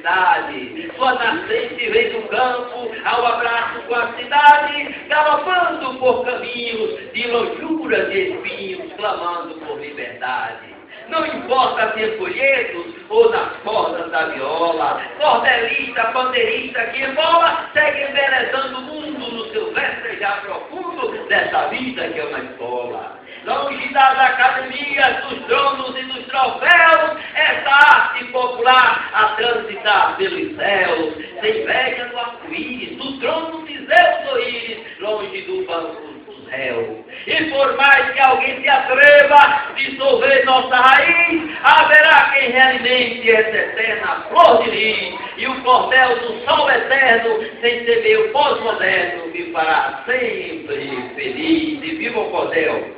liberdade. Sua nascente vem do campo, ao abraço com a cidade, galopando por caminhos de lonjuras e espinhos, clamando por liberdade. Não importa se em folhetos ou nas cordas da viola, cordelista, pandeirista que embola, segue embelezando o mundo no seu versejar profundo dessa vida que é uma escola. Longe das academias, dos tronos e dos troféus, essa arte popular a transitar pelos céus, sem inveja do arco-íris, do trono de Zeus Oíris, longe do banco dos réus. E por mais que alguém se atreva a dissolver nossa raiz, haverá quem realimente essa eterna flor de lis, e o cordel do sol eterno, sem temer o pós-moderno, me fará sempre feliz. E viva o cordel!